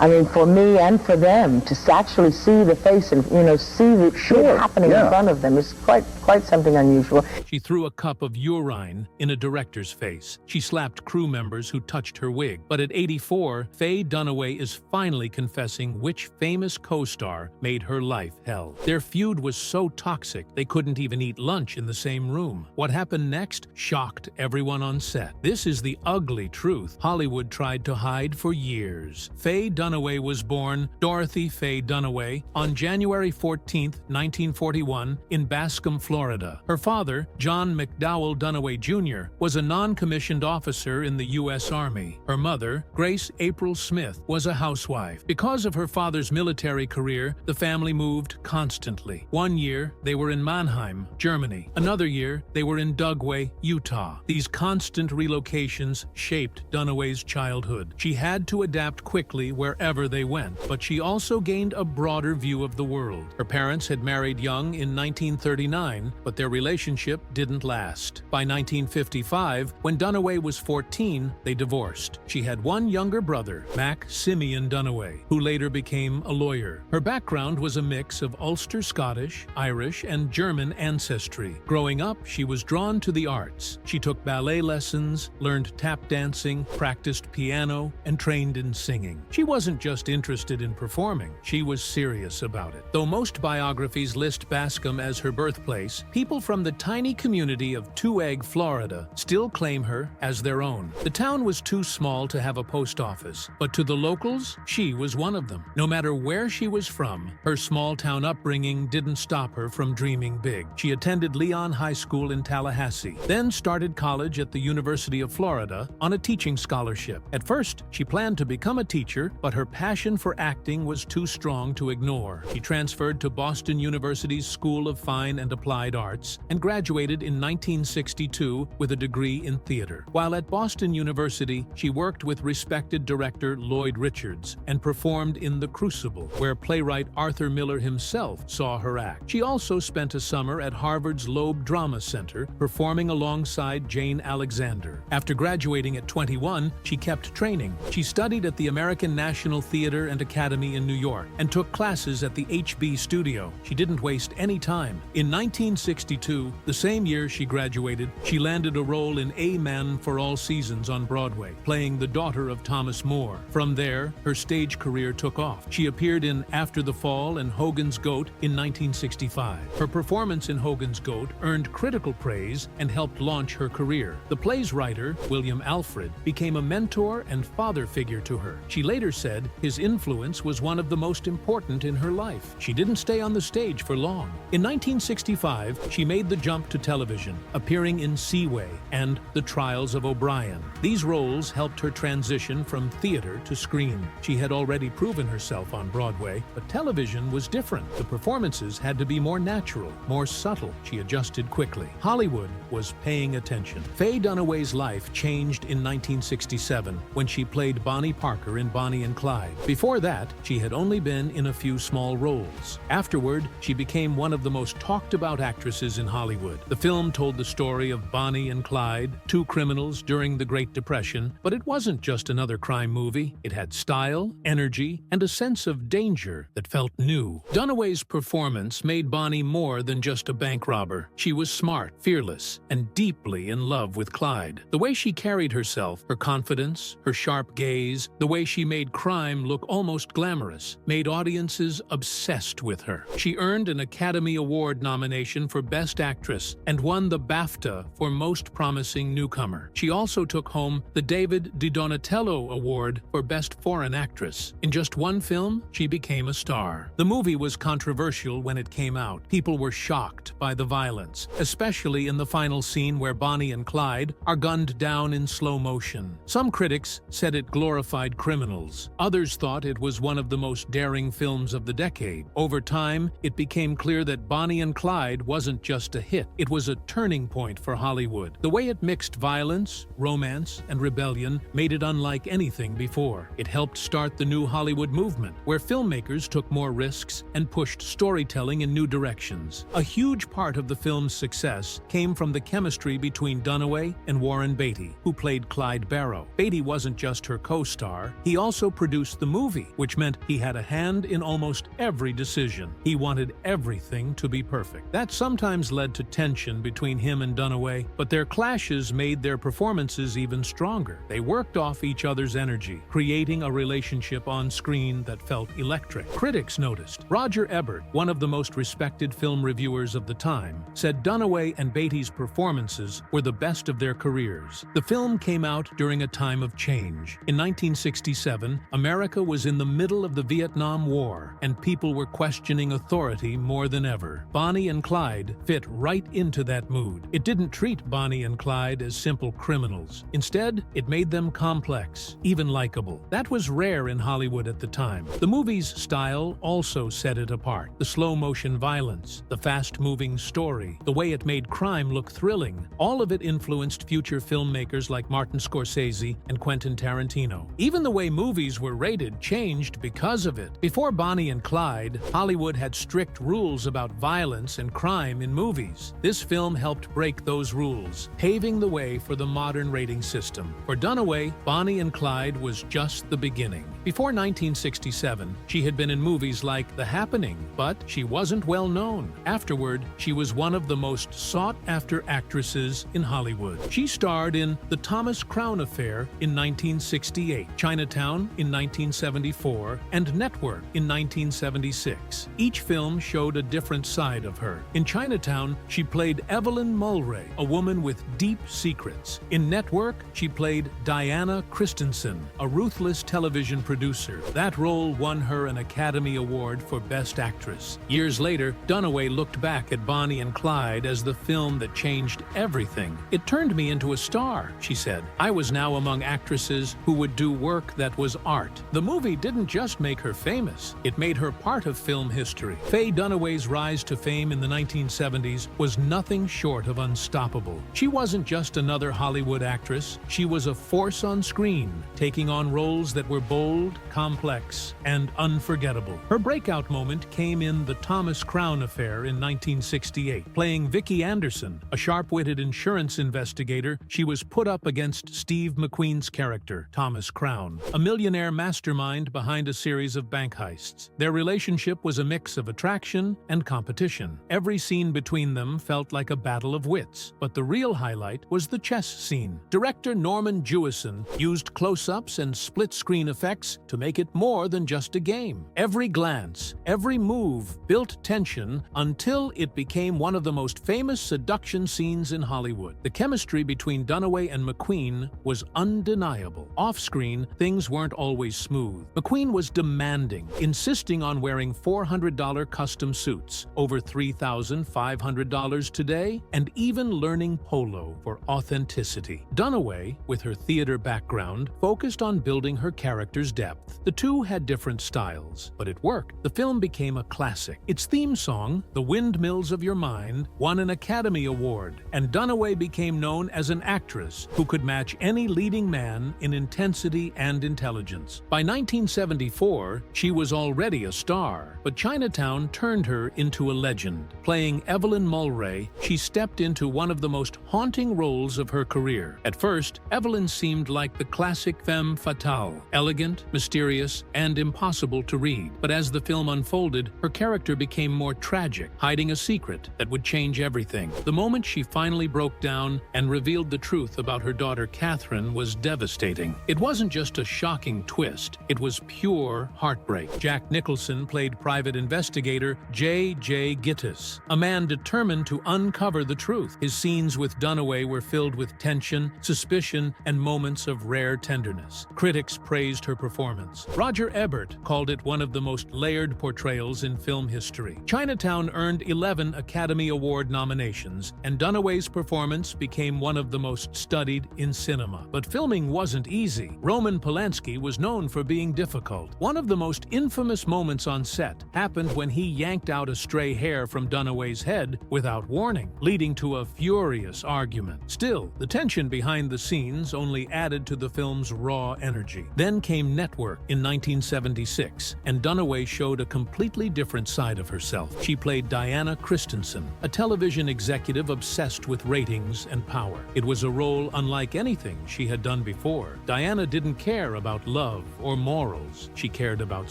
I mean, for me and for them, to actually see the face and, you know, see the shit happening in front of them is quite something unusual. She threw a cup of urine in a director's face. She slapped crew members who touched her wig. But at 84, Faye Dunaway is finally confessing which famous co-star made her life hell. Their feud was so toxic, they couldn't even eat lunch in the same room. What happened next shocked everyone on set. This is the ugly truth Hollywood tried to hide for years. Faye Dunaway was born Dorothy Faye Dunaway on January 14, 1941, in Bascom, Florida. Her father, John McDowell Dunaway Jr., was a non-commissioned officer in the U.S. Army. Her mother, Grace April Smith, was a housewife. Because of her father's military career, the family moved constantly. One year, they were in Mannheim, Germany. Another year, they were in Dugway, Utah. These constant relocations shaped Dunaway's childhood. She had to adapt quickly wherever they went, but she also gained a broader view of the world. Her parents had married young in 1939, but their relationship didn't last. By 1955, when Dunaway was 14, they divorced. She had one younger brother, Mac Simeon Dunaway, who later became a lawyer. Her background was a mix of Ulster Scottish, Irish, and German ancestry. Growing up, she was drawn to the arts. She took ballet lessons, learned tap dancing, practiced piano, and trained in singing. She wasn't just interested in performing, she was serious about it. Though most biographies list Bascom as her birthplace, people from the tiny community of Two Egg, Florida, still claim her as their own. The town was too small to have a post office, but to the locals, she was one of them. No matter where she was from, her small-town upbringing didn't stop her from dreaming big. She attended Leon High School in Tallahassee, then started college at the University of Florida on a teaching scholarship. At first, she planned to become a teacher, but her passion for acting was too strong to ignore. She transferred to Boston University's School of Fine and Applied Arts and graduated in 1962 with a degree in theater. While at Boston University, she worked with respected director Lloyd Richards and performed in The Crucible, where playwright Arthur Miller himself saw her act. She also spent a summer at Harvard's Loeb Drama Center, performing alongside Jane Alexander. After graduating at 21, she kept training. She studied at the American National Theater and Academy in New York and took classes at the HB Studio. She didn't waste any time. In 1962, the same year she graduated, she landed a role in A Man for All Seasons on Broadway, playing the daughter of Thomas More. From there, her stage career took off. She appeared in After the Fall and Hogan's Goat in 1965. Her performance in Hogan's Goat earned critical praise and helped launch her career. The play's writer, William Alfred, became a mentor and father figure to her. She later said his influence was one of the most important in her life. She didn't stay on the stage for long. In 1965, she made the jump to television, appearing in Seaway and The Trials of O'Brien. These roles helped her transition from theater to screen. She had already proven herself on Broadway, but television was different. The performances had to be more natural, more subtle. She adjusted quickly. Hollywood was paying attention. Faye Dunaway's life changed in 1967 when she played Bonnie Parker in Bonnie and Clyde. Before that, she had only been in a few small roles. Afterward, she became one of the most talked-about actresses in Hollywood. The film told the story of Bonnie and Clyde, two criminals during the Great Depression, but it wasn't just another crime movie. It had style, energy, and a sense of danger that felt new. Dunaway's performance made Bonnie more than just a bank robber. She was smart, fearless, and deeply in love with Clyde. The way she carried herself, her confidence, her sharp gaze, the way she made crime look almost glamorous, made audiences obsessed with her. She earned an Academy Award nomination for Best Actress and won the BAFTA for Most Promising Newcomer. She also took home the David Di Donatello Award for Best Foreign Actress. In just one film, she became a star. The movie was controversial when it came out. People were shocked by the violence, especially in the final scene where Bonnie and Clyde are gunned down in slow motion. Some critics said it glorified criminals. Others thought it was one of the most daring films of the decade. Over time, it became clear that Bonnie and Clyde wasn't just a hit. It was a turning point for Hollywood. The way it mixed violence, romance, and rebellion made it unlike anything before. It helped start the new Hollywood movement, where filmmakers took more risks and pushed storytelling in new directions. A huge part of the film's success came from the chemistry between Dunaway and Warren Beatty, who played Clyde Barrow. Beatty wasn't just her co-star, he also produced produce the movie, which meant he had a hand in almost every decision. He wanted everything to be perfect. That sometimes led to tension between him and Dunaway, but their clashes made their performances even stronger. They worked off each other's energy, creating a relationship on screen that felt electric. Critics noticed. Roger Ebert, one of the most respected film reviewers of the time, said Dunaway and Beatty's performances were the best of their careers. The film came out during a time of change. In 1967, America was in the middle of the Vietnam War, and people were questioning authority more than ever. Bonnie and Clyde fit right into that mood. It didn't treat Bonnie and Clyde as simple criminals. Instead, it made them complex, even likable. That was rare in Hollywood at the time. The movie's style also set it apart. The slow-motion violence, the fast-moving story, the way it made crime look thrilling, all of it influenced future filmmakers like Martin Scorsese and Quentin Tarantino. Even the way movies were rated changed because of it. Before Bonnie and Clyde, Hollywood had strict rules about violence and crime in movies. This film helped break those rules, paving the way for the modern rating system. For Dunaway, Bonnie and Clyde was just the beginning. Before 1967, she had been in movies like The Happening, but she wasn't well known. Afterward, she was one of the most sought-after actresses in Hollywood. She starred in The Thomas Crown Affair in 1968, Chinatown in 1974, and Network in 1976. Each film showed a different side of her. In Chinatown, she played Evelyn Mulray, a woman with deep secrets. In Network, she played Diana Christensen, a ruthless television producer. That role won her an Academy Award for Best Actress. Years later, Dunaway looked back at Bonnie and Clyde as the film that changed everything. "It turned me into a star," she said. "I was now among actresses who would do work that was art." The movie didn't just make her famous, it made her part of film history. Faye Dunaway's rise to fame in the 1970s was nothing short of unstoppable. She wasn't just another Hollywood actress, she was a force on screen, taking on roles that were bold, complex, and unforgettable. Her breakout moment came in The Thomas Crown Affair in 1968. Playing Vicki Anderson, a sharp-witted insurance investigator, she was put up against Steve McQueen's character, Thomas Crown, a millionaire mastermind behind a series of bank heists. Their relationship was a mix of attraction and competition. Every scene between them felt like a battle of wits, but the real highlight was the chess scene. Director Norman Jewison used close-ups and split-screen effects to make it more than just a game. Every glance, every move built tension until it became one of the most famous seduction scenes in Hollywood. The chemistry between Dunaway and McQueen was undeniable. Off-screen, things weren't always smooth. McQueen was demanding, insisting on wearing $400 custom suits, over $3,500 today, and even learning polo for authenticity. Dunaway, with her theater background, focused on building her character's depth. The two had different styles, but it worked. The film became a classic. Its theme song, The Windmills of Your Mind, won an Academy Award, and Dunaway became known as an actress who could match any leading man in intensity and intelligence. By 1974, she was already a star, but Chinatown turned her into a legend. Playing Evelyn Mulray, she stepped into one of the most haunting roles of her career. At first, Evelyn seemed like the classic femme fatale, elegant, mysterious, and impossible to read. But as the film unfolded, her character became more tragic, hiding a secret that would change everything. The moment she finally broke down and revealed the truth about her daughter Catherine was devastating. It wasn't just a shocking twist, it was pure heartbreak. Jack Nicholson played private investigator J.J. Gittis, a man determined to uncover the truth. His scenes with Dunaway were filled with tension, suspicion, and moments of rare tenderness. Critics praised her performance. Roger Ebert called it one of the most layered portrayals in film history. Chinatown earned 11 Academy Award nominations, and Dunaway's performance became one of the most studied in cinema. But filming wasn't easy. Roman Polanski was known for being difficult. One of the most infamous moments on set happened when he yanked out a stray hair from Dunaway's head without warning, leading to a furious argument. Still, the tension behind the scenes only added to the film's raw energy. Then came Network in 1976, and Dunaway showed a completely different side of herself. She played Diana Christensen, a television executive obsessed with ratings and power. It was a role unlike anything she had done before. Diana didn't care about love love or morals. She cared about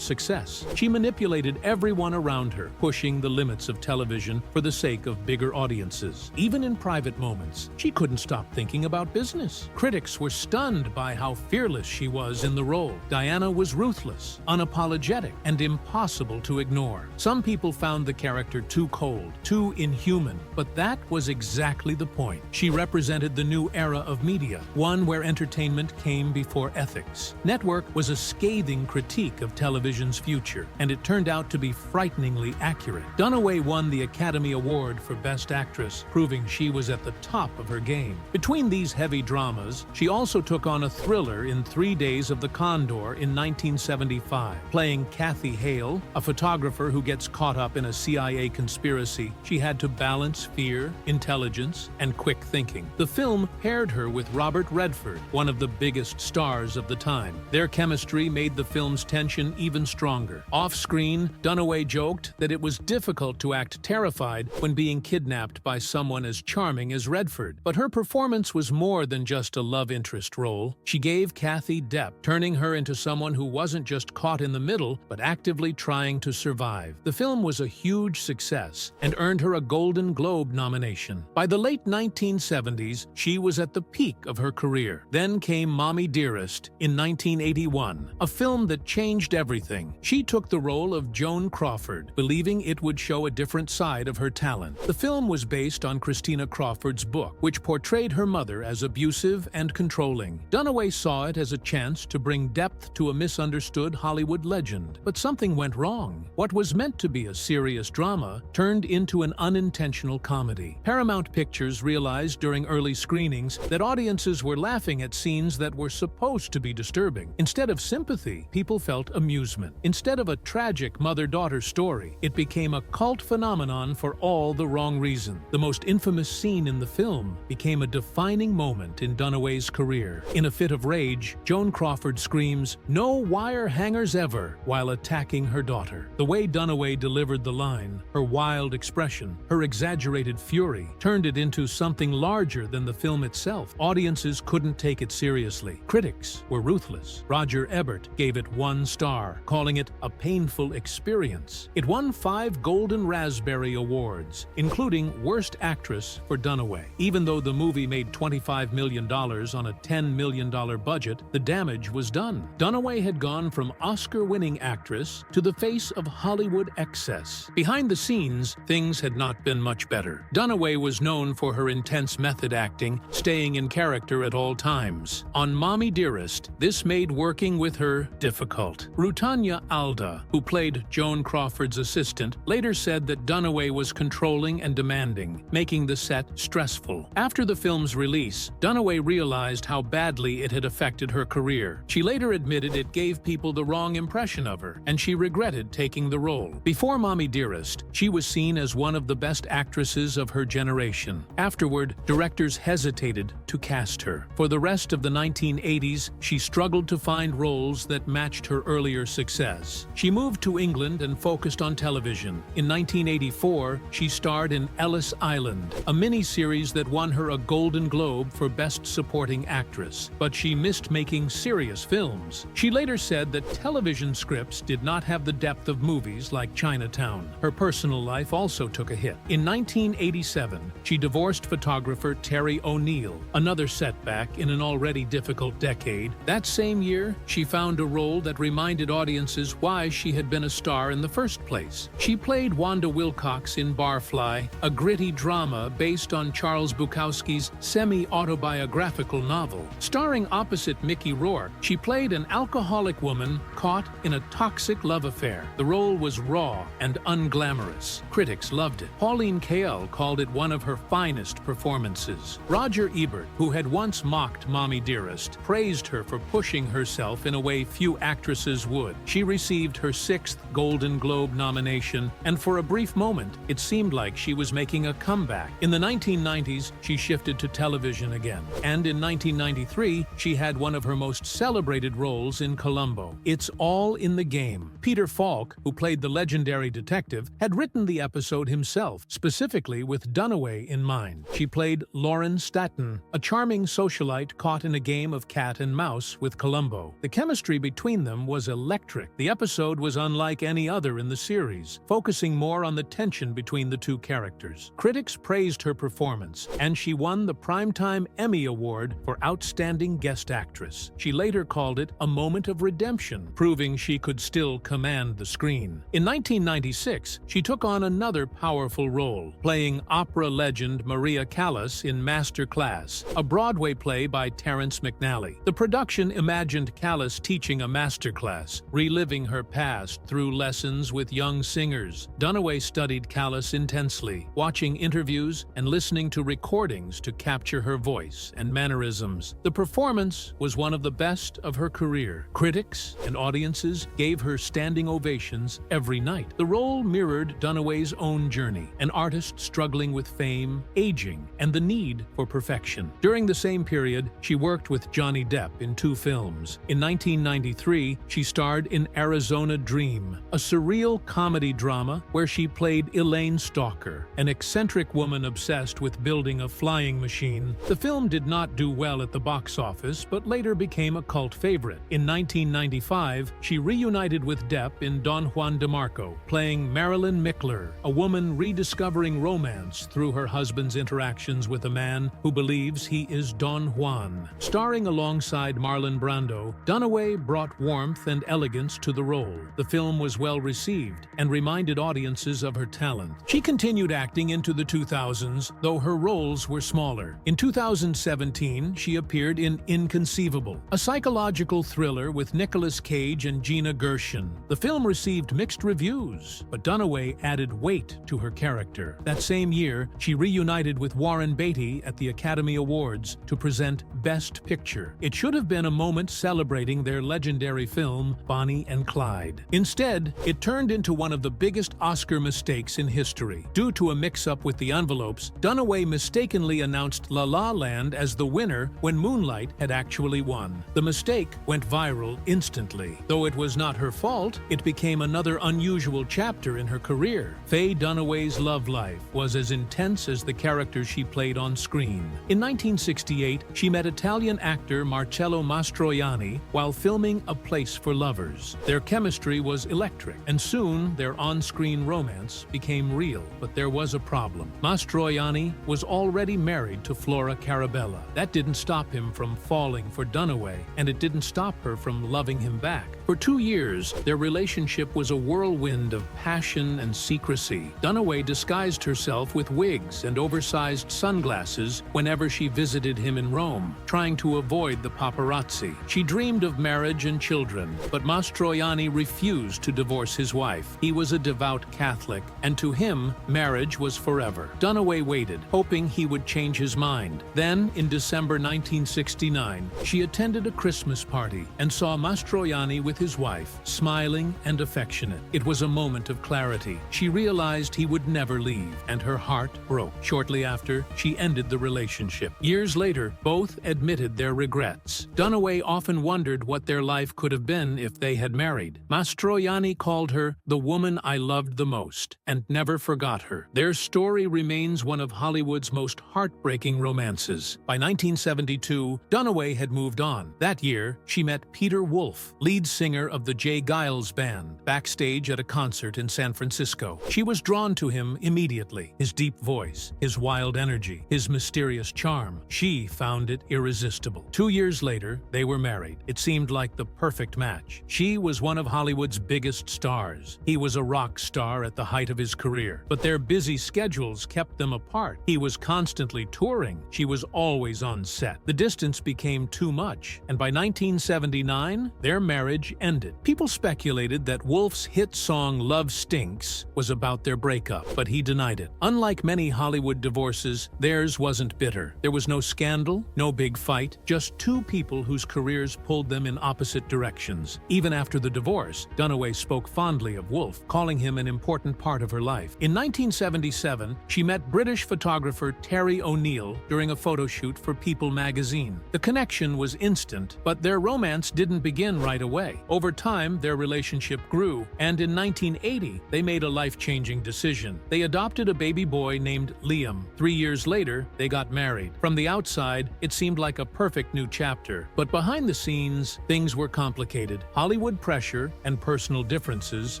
success. She manipulated everyone around her, pushing the limits of television for the sake of bigger audiences. Even in private moments, she couldn't stop thinking about business. Critics were stunned by how fearless she was in the role. Diana was ruthless, unapologetic, and impossible to ignore. Some people found the character too cold, too inhuman, but that was exactly the point. She represented the new era of media, one where entertainment came before ethics. Network was a scathing critique of television's future, and it turned out to be frighteningly accurate. Dunaway won the Academy Award for Best Actress, proving she was at the top of her game. Between these heavy dramas, she also took on a thriller in 3 Days of the Condor in 1975. Playing Kathy Hale, a photographer who gets caught up in a CIA conspiracy, she had to balance fear, intelligence, and quick thinking. The film paired her with Robert Redford, one of the biggest stars of the time. Their chemistry made the film's tension even stronger. Off-screen, Dunaway joked that it was difficult to act terrified when being kidnapped by someone as charming as Redford. But her performance was more than just a love interest role. She gave Kathy depth, turning her into someone who wasn't just caught in the middle, but actively trying to survive. The film was a huge success and earned her a Golden Globe nomination. By the late 1970s, she was at the peak of her career. Then came Mommy Dearest in 1981, a film that changed everything. She took the role of Joan Crawford, believing it would show a different side of her talent. The film was based on Christina Crawford's book, which portrayed her mother as abusive and controlling. Dunaway saw it as a chance to bring depth to a misunderstood Hollywood legend. But something went wrong. What was meant to be a serious drama turned into an unintentional comedy. Paramount Pictures realized during early screenings that audiences were laughing at scenes that were supposed to be disturbing. Instead of sympathy, people felt amusement. Instead of a tragic mother-daughter story, it became a cult phenomenon for all the wrong reasons. The most infamous scene in the film became a defining moment in Dunaway's career. In a fit of rage, Joan Crawford screams, "No wire hangers ever," while attacking her daughter. The way Dunaway delivered the line, her wild expression, her exaggerated fury, turned it into something larger than the film itself. Audiences couldn't take it seriously. Critics were ruthless. Roger Ebert gave it 1 star, calling it a painful experience. It won 5 Golden Raspberry Awards, including Worst Actress for Dunaway. Even though the movie made $25 million on a $10 million budget, the damage was done. Dunaway had gone from Oscar-winning actress to the face of Hollywood excess. Behind the scenes, things had not been much better. Dunaway was known for her intense method acting, staying in character at all times. On Mommy Dearest, this made working with her difficult. Rutanya Alda, who played Joan Crawford's assistant, later said that Dunaway was controlling and demanding, making the set stressful. After the film's release, Dunaway realized how badly it had affected her career. She later admitted it gave people the wrong impression of her, and she regretted taking the role. Before Mommy Dearest, she was seen as one of the best actresses of her generation. Afterward, directors hesitated to cast her. For the rest of the 1980s, she struggled to find roles that matched her earlier success. She moved to England and focused on television. In 1984, she starred in Ellis Island, a miniseries that won her a Golden Globe for Best Supporting Actress. But she missed making serious films. She later said that television scripts did not have the depth of movies like Chinatown. Her personal life also took a hit. In 1987, she divorced photographer Terry O'Neill, another setback in an already difficult decade. That same year, she found a role that reminded audiences why she had been a star in the first place. She played Wanda Wilcox in Barfly, a gritty drama based on Charles Bukowski's semi-autobiographical novel. Starring opposite Mickey Rourke, she played an alcoholic woman caught in a toxic love affair. The role was raw and unglamorous. Critics loved it. Pauline Kael called it one of her finest performances. Roger Ebert, who had once mocked Mommy Dearest, praised her for pushing herself in a way few actresses would. She received her 6th Golden Globe nomination, and for a brief moment, it seemed like she was making a comeback. In the 1990s, she shifted to television again, and in 1993, she had one of her most celebrated roles in Columbo. It's All in the Game. Peter Falk, who played the legendary detective, had written the episode himself, specifically with Dunaway in mind. She played Lauren Staton, a charming socialite caught in a game of cat and mouse with Columbo. The chemistry between them was electric. The episode was unlike any other in the series, focusing more on the tension between the two characters. Critics praised her performance, and she won the Primetime Emmy Award for Outstanding Guest Actress. She later called it a moment of redemption, proving she could still command the screen. In 1996, she took on another powerful role, playing opera legend Maria Callas in Masterclass, a Broadway play by Terrence McNally. The production imagined Callas teaching a masterclass, reliving her past through lessons with young singers. Dunaway studied Callas intensely, watching interviews and listening to recordings to capture her voice and mannerisms. The performance was one of the best of her career. Critics and audiences gave her standing ovations every night. The role mirrored Dunaway's own journey, an artist struggling with fame, aging, and the need for perfection. During the same period, she worked with Johnny Depp in 2 films. In 1993, she starred in Arizona Dream, a surreal comedy drama where she played Elaine Stalker, an eccentric woman obsessed with building a flying machine. The film did not do well at the box office, but later became a cult favorite. In 1995, she reunited with Depp in Don Juan DeMarco, playing Marilyn Mickler, a woman rediscovering romance through her husband's interactions with a man who believes he is Don Juan. Starring alongside Marlon Brando, Dunaway brought warmth and elegance to the role. The film was well received and reminded audiences of her talent. She continued acting into the 2000s, though her roles were smaller. In 2017, she appeared in Inconceivable, a psychological thriller with Nicolas Cage and Gina Gershon. The film received mixed reviews, but Dunaway added weight to her character. That same year, she reunited with Warren Beatty at the Academy Awards to present Best Picture. It should have been a moment celebrating their legendary film, Bonnie and Clyde. Instead, it turned into one of the biggest Oscar mistakes in history. Due to a mix-up with the envelopes, Dunaway mistakenly announced La La Land as the winner when Moonlight had actually won. The mistake went viral instantly. Though it was not her fault, it became another unusual chapter in her career. Faye Dunaway's love life was as intense as the character she played on screen. In 1968, she met Italian actor Marcello Mastroianni while filming A Place for Lovers. Their chemistry was electric, and soon their on-screen romance became real. But there was a problem. Mastroianni was already married to Flora Carabella. That didn't stop him from falling for Dunaway, and it didn't stop her from loving him back. For 2 years, their relationship was a whirlwind of passion and secrecy. Dunaway disguised herself with wigs and oversized sunglasses whenever she visited him in Rome, trying to avoid the paparazzi. She dreamed of marriage and children, but Mastroianni refused to divorce his wife. He was a devout Catholic, and to him, marriage was forever. Dunaway waited, hoping he would change his mind. Then, in December 1969, she attended a Christmas party and saw Mastroianni with his wife, smiling and affectionate. It was a moment of clarity. She realized he would never leave, and her heart broke. Shortly after, she ended the relationship. Years later, both admitted their regrets. Dunaway often wondered what their life could have been if they had married. Mastroianni called her the woman I loved the most, and never forgot her. Their story remains one of Hollywood's most heartbreaking romances. By 1972, Dunaway had moved on. That year, she met Peter Wolf, lead singer of the Jay Giles Band, backstage at a concert in San Francisco. She was drawn to him immediately. His deep voice, his wild energy, his mysterious charm. She found it irresistible. 2 years later, they were married. It seemed like the perfect match. She was one of Hollywood's biggest stars. He was a rock star at the height of his career. But their busy schedules kept them apart. He was constantly touring. She was always on set. The distance became too much, and by 1979, their marriage ended. People speculated that Wolf's hit song Love Stinks was about their breakup, but he denied it. Unlike many Hollywood divorces, theirs wasn't bitter. There was no scandal, no big fight, just 2 people whose careers pulled them in opposite directions. Even after the divorce, Dunaway spoke fondly of Wolf, calling him an important part of her life. In 1977, she met British photographer Terry O'Neill during a photo shoot for People magazine. The connection was instant, but their romance didn't begin right away. Over time, their relationship grew, and in 1980, they made a life-changing decision. They adopted a baby boy named Liam. 3 years later, they got married. From the outside, it seemed like a perfect new chapter, but behind the scenes, scenes, things were complicated. Hollywood pressure and personal differences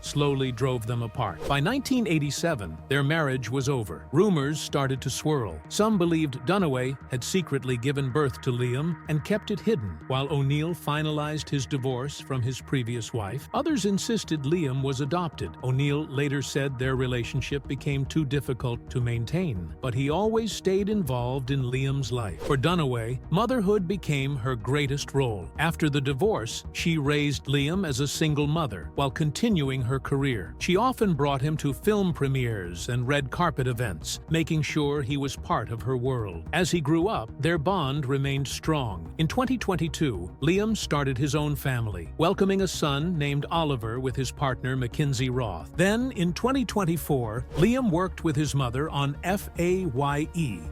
slowly drove them apart. By 1987, their marriage was over. Rumors started to swirl. Some believed Dunaway had secretly given birth to Liam and kept it hidden, while O'Neill finalized his divorce from his previous wife. Others insisted Liam was adopted. O'Neill later said their relationship became too difficult to maintain, but he always stayed involved in Liam's life. For Dunaway, motherhood became her greatest role. After the divorce, she raised Liam as a single mother while continuing her career. She often brought him to film premieres and red carpet events, making sure he was part of her world. As he grew up, their bond remained strong. In 2022, Liam started his own family, welcoming a son named Oliver with his partner Mackenzie Roth. Then, in 2024, Liam worked with his mother on Faye,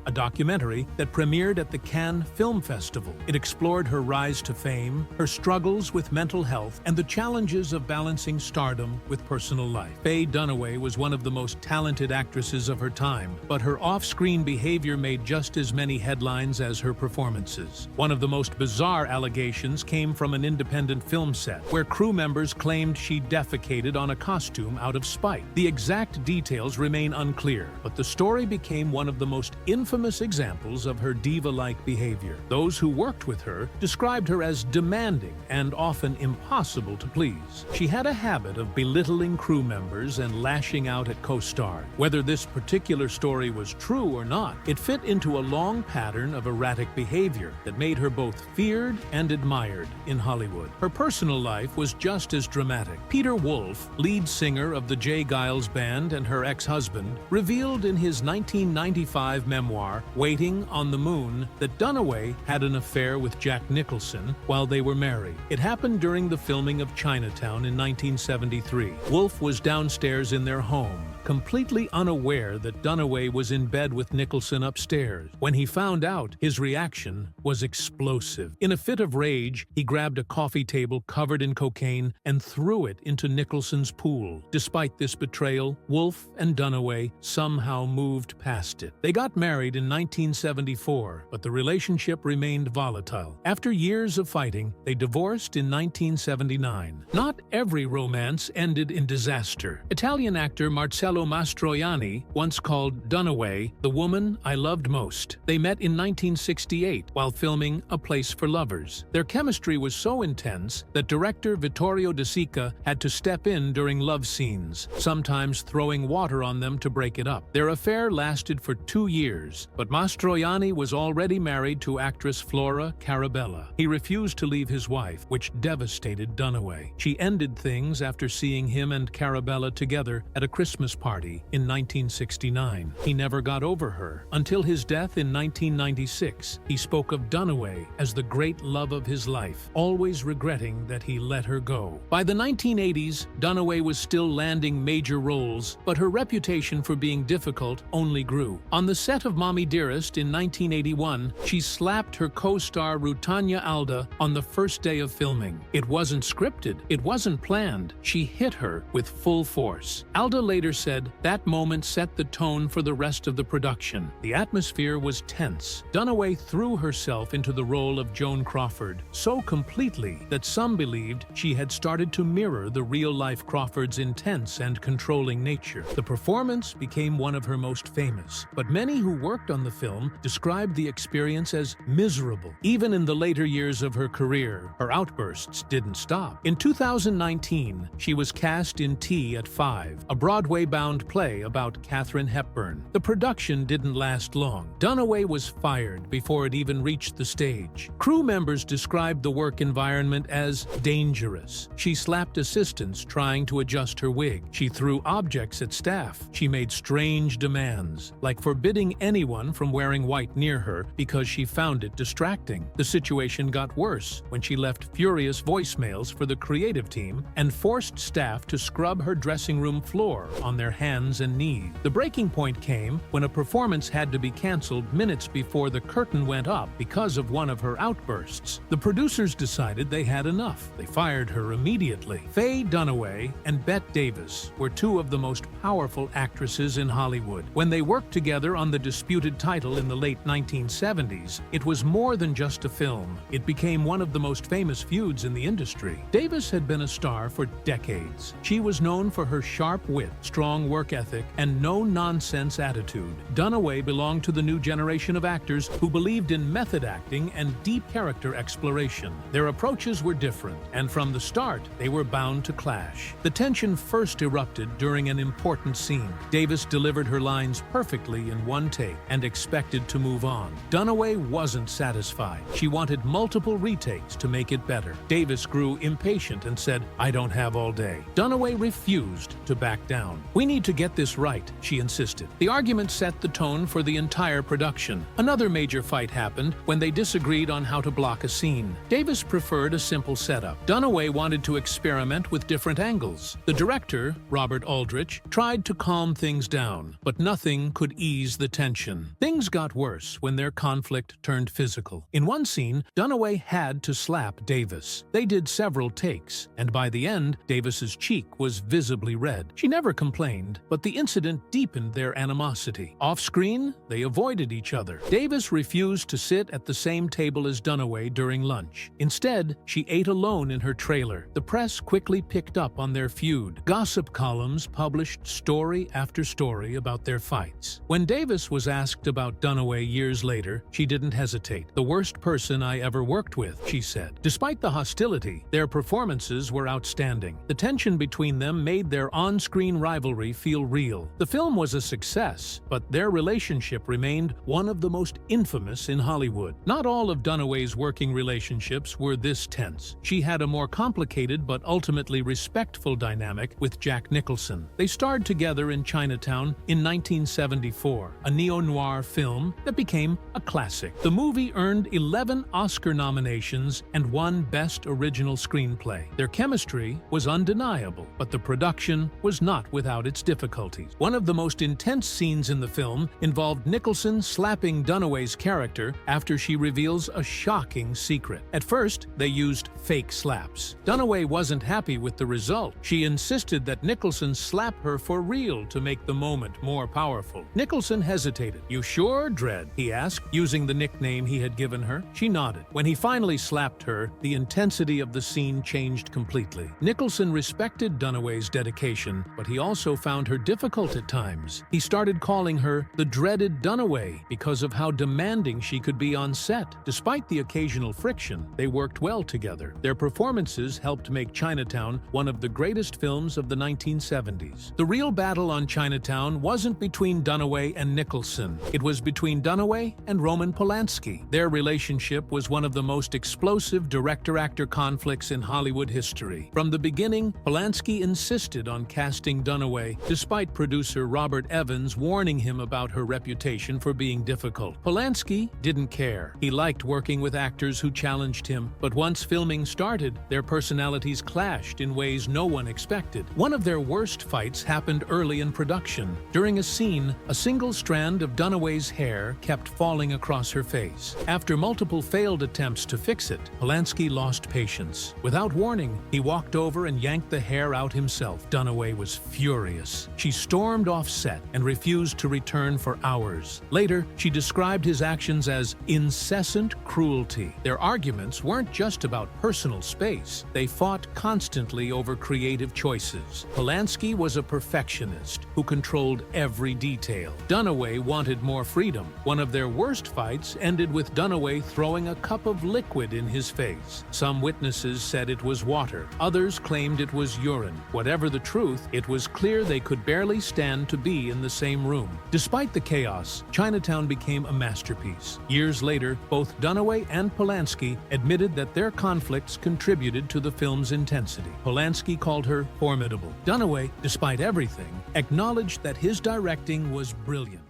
a documentary that premiered at the Cannes Film Festival. It explored her rise to fame, her struggles with mental health, and the challenges of balancing stardom with personal life. Faye Dunaway was one of the most talented actresses of her time, but her off-screen behavior made just as many headlines as her performances. One of the most bizarre allegations came from an independent film set, where crew members claimed she defecated on a costume out of spite. The exact details remain unclear, but the story became one of the most infamous examples of her diva-like behavior. Those who worked with her described her as demanding and often impossible to please. She had a habit of belittling crew members and lashing out at co-stars. Whether this particular story was true or not, it fit into a long pattern of erratic behavior that made her both feared and admired in Hollywood. Her personal life was just as dramatic. Peter Wolf, lead singer of the J. Geils Band and her ex-husband, revealed in his 1995 memoir, Waiting on the Moon, that Dunaway had an affair with Jack Nicholson while they were married. It happened during the filming of Chinatown in 1973. Wolf was downstairs in their home, completely unaware that Dunaway was in bed with Nicholson upstairs. When he found out, his reaction was explosive. In a fit of rage, he grabbed a coffee table covered in cocaine and threw it into Nicholson's pool. Despite this betrayal, Wolf and Dunaway somehow moved past it. They got married in 1974, but the relationship remained volatile. After years of fighting, they divorced in 1979. Not every romance ended in disaster. Italian actor Marcello Mastroianni once called Dunaway the woman I loved most. They met in 1968 while filming A Place for Lovers. Their chemistry was so intense that director Vittorio De Sica had to step in during love scenes, sometimes throwing water on them to break it up. Their affair lasted for 2 years, but Mastroianni was already married to actress Flora Carabella. He refused to leave his wife, which devastated Dunaway. She ended things after seeing him and Carabella together at a Christmas party in 1969. He never got over her. Until his death in 1996, he spoke of Dunaway as the great love of his life, always regretting that he let her go. By the 1980s, Dunaway was still landing major roles, but her reputation for being difficult only grew. On the set of Mommy Dearest in 1981, she slapped her co-star Rutanya Alda on the first day of filming. It wasn't scripted, it wasn't planned. She hit her with full force. Alda later said, that moment set the tone for the rest of the production. The atmosphere was tense. Dunaway threw herself into the role of Joan Crawford so completely that some believed she had started to mirror the real-life Crawford's intense and controlling nature. The performance became one of her most famous, but many who worked on the film described the experience as miserable. Even in the later years of her career, her outbursts didn't stop. In 2019, she was cast in Tea at 5, a Broadway-bound play about Katharine Hepburn. The production didn't last long. Dunaway was fired before it even reached the stage. Crew members described the work environment as dangerous. She slapped assistants trying to adjust her wig. She threw objects at staff. She made strange demands, like forbidding anyone from wearing white near her because she found it distracting. The situation got worse when she left furious voicemails for the creative team and forced staff to scrub her dressing room floor on their their hands and knees. The breaking point came when a performance had to be canceled minutes before the curtain went up because of one of her outbursts. The producers decided they had enough. They fired her immediately. Faye Dunaway and Bette Davis were two of the most powerful actresses in Hollywood. When they worked together on the disputed title in the late 1970s, it was more than just a film. It became one of the most famous feuds in the industry. Davis had been a star for decades. She was known for her sharp wit, strong work ethic, and no-nonsense attitude. Dunaway belonged to the new generation of actors who believed in method acting and deep character exploration. Their approaches were different, and from the start, they were bound to clash. The tension first erupted during an important scene. Davis delivered her lines perfectly in one take and expected to move on. Dunaway wasn't satisfied. She wanted multiple retakes to make it better. Davis grew impatient and said, "I don't have all day." Dunaway refused to back down. "We need to get this right," she insisted. The argument set the tone for the entire production. Another major fight happened when they disagreed on how to block a scene. Davis preferred a simple setup. Dunaway wanted to experiment with different angles. The director, Robert Aldrich, tried to calm things down, but nothing could ease the tension. Things got worse when their conflict turned physical. In one scene, Dunaway had to slap Davis. They did several takes, and by the end, Davis's cheek was visibly red. She never complained, but the incident deepened their animosity. Off-screen, they avoided each other. Davis refused to sit at the same table as Dunaway during lunch. Instead, she ate alone in her trailer. The press quickly picked up on their feud. Gossip columns published story after story about their fights. When Davis was asked about Dunaway years later, she didn't hesitate. "The worst person I ever worked with," she said. Despite the hostility, their performances were outstanding. The tension between them made their on-screen rivalry feel real. The film was a success, but their relationship remained one of the most infamous in Hollywood. Not all of Dunaway's working relationships were this tense. She had a more complicated but ultimately respectful dynamic with Jack Nicholson. They starred together in Chinatown in 1974, a neo-noir film that became a classic. The movie earned 11 Oscar nominations and won Best Original Screenplay. Their chemistry was undeniable, but the production was not without its difficulties. One of the most intense scenes in the film involved Nicholson slapping Dunaway's character after she reveals a shocking secret. At first, they used fake slaps. Dunaway wasn't happy with the result. She insisted that Nicholson slap her for real to make the moment more powerful. Nicholson hesitated. "You sure, Dredd?" he asked, using the nickname he had given her. She nodded. When he finally slapped her, the intensity of the scene changed completely. Nicholson respected Dunaway's dedication, but he also found her difficult at times. He started calling her the dreaded Dunaway because of how demanding she could be on set. Despite the occasional friction, they worked well together. Their performances helped make Chinatown one of the greatest films of the 1970s. The real battle on Chinatown wasn't between Dunaway and Nicholson. It was between Dunaway and Roman Polanski. Their relationship was one of the most explosive director-actor conflicts in Hollywood history. From the beginning, Polanski insisted on casting Dunaway, despite producer Robert Evans warning him about her reputation for being difficult. Polanski didn't care. He liked working with actors who challenged him, but once filming started, their personalities clashed in ways no one expected. One of their worst fights happened early in production. During a scene, a single strand of Dunaway's hair kept falling across her face. After multiple failed attempts to fix it, Polanski lost patience. Without warning, he walked over and yanked the hair out himself. Dunaway was furious. She stormed off set and refused to return for hours. Later, she described his actions as incessant cruelty. Their arguments weren't just about personal space. They fought constantly over creative choices. Polanski was a perfectionist who controlled every detail. Dunaway wanted more freedom. One of their worst fights ended with Dunaway throwing a cup of liquid in his face. Some witnesses said it was water. Others claimed it was urine. Whatever the truth, it was clear they could barely stand to be in the same room. Despite the chaos, Chinatown became a masterpiece. Years later, both Dunaway and Polanski admitted that their conflicts contributed to the film's intensity. Polanski called her formidable. Dunaway, despite everything, acknowledged that his directing was brilliant.